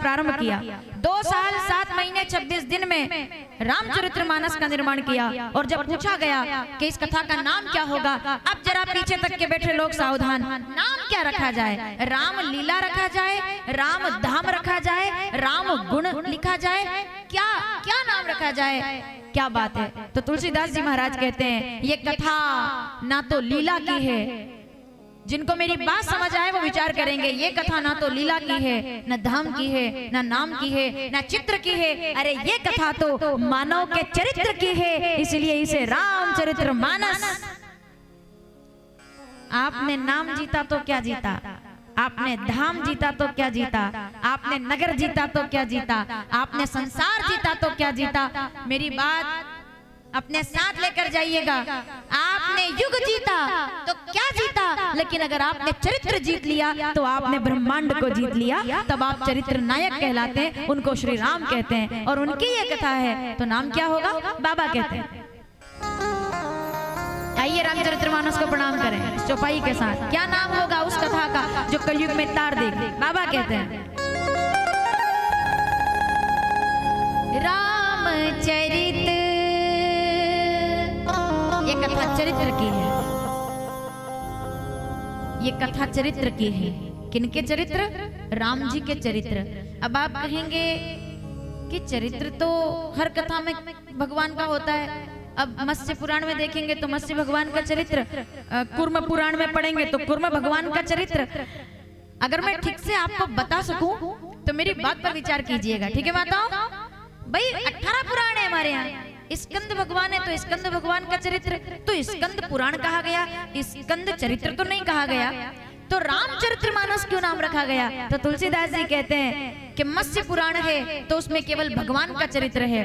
प्रारंभ किया। 2 साल 7 महीने 26 दिन में रामचरितमानस का निर्माण किया। और जब पूछा गया कि इस कथा का नाम क्या होगा, अब जरा पीछे तक के बैठे लोग सावधान, नाम क्या रखा जाए? राम लीला रखा जाए, राम धाम रखा जाए, राम गुण लिखा जाए, क्या क्या नाम रखा जाए? क्या बात है। तो तुलसीदास जी महाराज कहते हैं ये कथा ना तो लीला की है, जिनको मेरी बात समझ आए वो विचार करेंगे, ये कथा ना तो लीला की है, न धाम की है, न नाम की है, न चित्र की है, अरे ये कथा तो मानव के चरित्र की है, इसलिए इसे रामचरितमानस। आपने नाम जीता तो क्या जीता, आपने धाम जीता तो क्या जीता, आपने नगर जीता तो क्या जीता, आपने संसार जीता तो क्या जीता। मेरी बात अपने साथ लेकर जाइएगा। आपने युग जीता तो क्या जीता, लेकिन अगर आपने चरित्र जीत लिया तो आपने ब्रह्मांड को जीत लिया, तब आप चरित्र नायक कहलाते हैं, उनको श्री राम कहते हैं। और उनकी ये कथा है तो नाम क्या होगा? बाबा कहते हैं। आइए रामचरितमानस को प्रणाम करें चौपाई के साथ। क्या नाम होगा उस कथा का जो कलयुग में तार देगी? बाबा कहते हैं रामचरित। ये कथा चरित्र की है, ये कथा चरित्र की है। किनके चरित्र? राम जी के चरित्र। अब आप कहेंगे कि चरित्र तो हर कथा में भगवान का होता है। अब मत्स्य पुराण में देखेंगे तो मत्स्य भगवान का चरित्र, कूर्म पुराण में पढ़ेंगे तो कूर्म भगवान का चरित्र। अगर मैं ठीक से आपको बता सकूं तो मेरी बात पर विचार कीजिएगा, ठीक है माताओं? भाई 18 पुराण है हमारे यहाँ। स्कंद भगवान है तो स्कंद भगवान का चरित्र तो स्कंद पुराण कहा गया, स्कंद चरित्र तो नहीं कहा गया। तो रामचरितमानस क्यों नाम रखा गया? तो तुलसीदास जी कहते हैं कि मत्स्य पुराण है तो उसमें केवल भगवान का चरित्र है,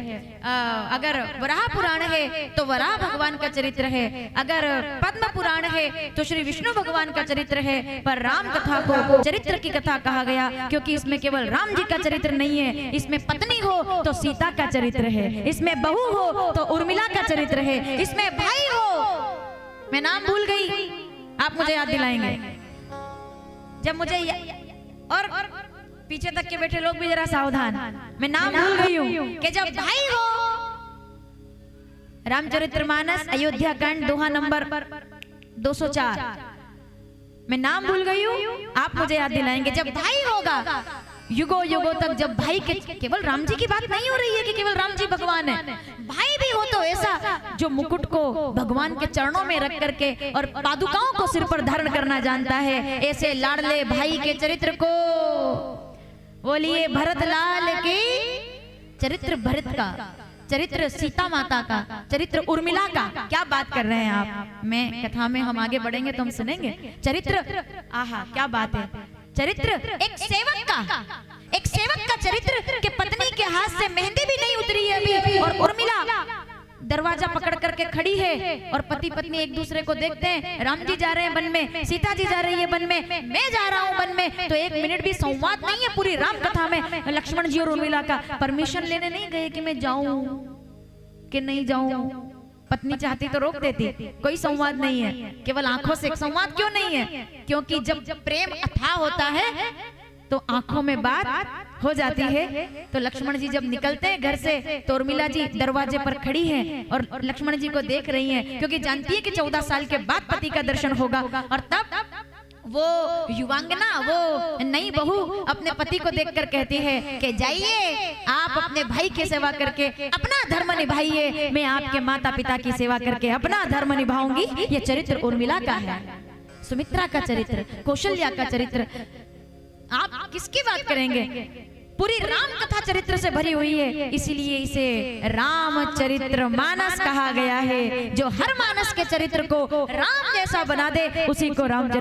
अगर वराह पुराण है तो वराह भगवान का चरित्र है, अगर पद्म पुराण है तो श्री विष्णु भगवान का चरित्र है। पर राम कथा को चरित्र की कथा कहा गया क्योंकि इसमें केवल राम जी का चरित्र नहीं है, इसमें पत्नी हो तो सीता का चरित्र है, इसमें बहू हो तो उर्मिला का चरित्र है, इसमें भाई हो, मैं नाम भूल गई, आप मुझे याद दिलाएंगे जब मुझे और पीछे तक के बैठे लोग भी जरा सावधान, मैं नाम भूल गई हूं कि जब भाई हो। रामचरितमानस अयोध्या कांड दोहा नंबर 204, मैं नाम भूल गई हूं, आप मुझे याद दिलाएंगे। जब भाई होगा युगों युगों तक, जब भाई के केवल राम जी की बात नहीं हो रही है कि केवल राम जी भगवान है, भाई भी हो तो ऐसा जो मुकुट को भगवान के चरणों में रख करके और पादुकाओं को सिर पर धारण करना जानता है, ऐसे लाडले भाई के चरित्र को बोलिए भरत लाल के चरित्र, भरत का चरित्र, सीता माता का चरित्र, उर्मिला का। क्या बात कर रहे हैं आप? मैं कथा में हम आगे बढ़ेंगे तो हम सुनेंगे चरित्र। आहा क्या बात है। चरित्र एक सेवक का चरित्र के पत्नी के हाथ से मेहंदी भी नहीं उतरी है अभी, और उर्मिला दरवाजा पकड़ करके खड़ी है और पति पत्नी एक दूसरे को देखते हैं। राम जी जा रहे हैं वन में, सीता जी जा रही है वन में, मैं जा रहा हूँ वन में, तो एक मिनट भी संवाद नहीं है पूरी राम कथा में। लक्ष्मण जी और उर्मिला का परमिशन लेने नहीं गए कि मैं जाऊं कि नहीं जाऊं, पत्नी चाहती तो रोक देती, कोई संवाद नहीं है, केवल आंखों से। संवाद क्यों नहीं है? क्योंकि जब प्रेम अथाह होता है तो आंखों में बात हो जाती है। तो लक्ष्मण जी जब निकलते हैं घर से तो उर्मिला जी दरवाजे पर खड़ी हैं और लक्ष्मण जी को देख रही हैं, क्योंकि जानती है कि 14 साल के बाद पति का दर्शन होगा। और तब वो युवांगना, वो नई बहू अपने पति को देखकर कहती है कि जाइए आप अपने भाई की सेवा करके अपना धर्म निभाइए, मैं आपके माता पिता की सेवा करके अपना धर्म निभाऊंगी। ये चरित्र उर्मिला का है, सुमित्रा का चरित्र, कौशल्या का चरित्र। आप किसकी बात करेंगे? पूरी राम कथा चरित्र से भरी हुई है, इसीलिए इसे रामचरितमानस कहा गया है। जो हर मानस के चरित्र को राम जैसा बना दे उसी को रामचरित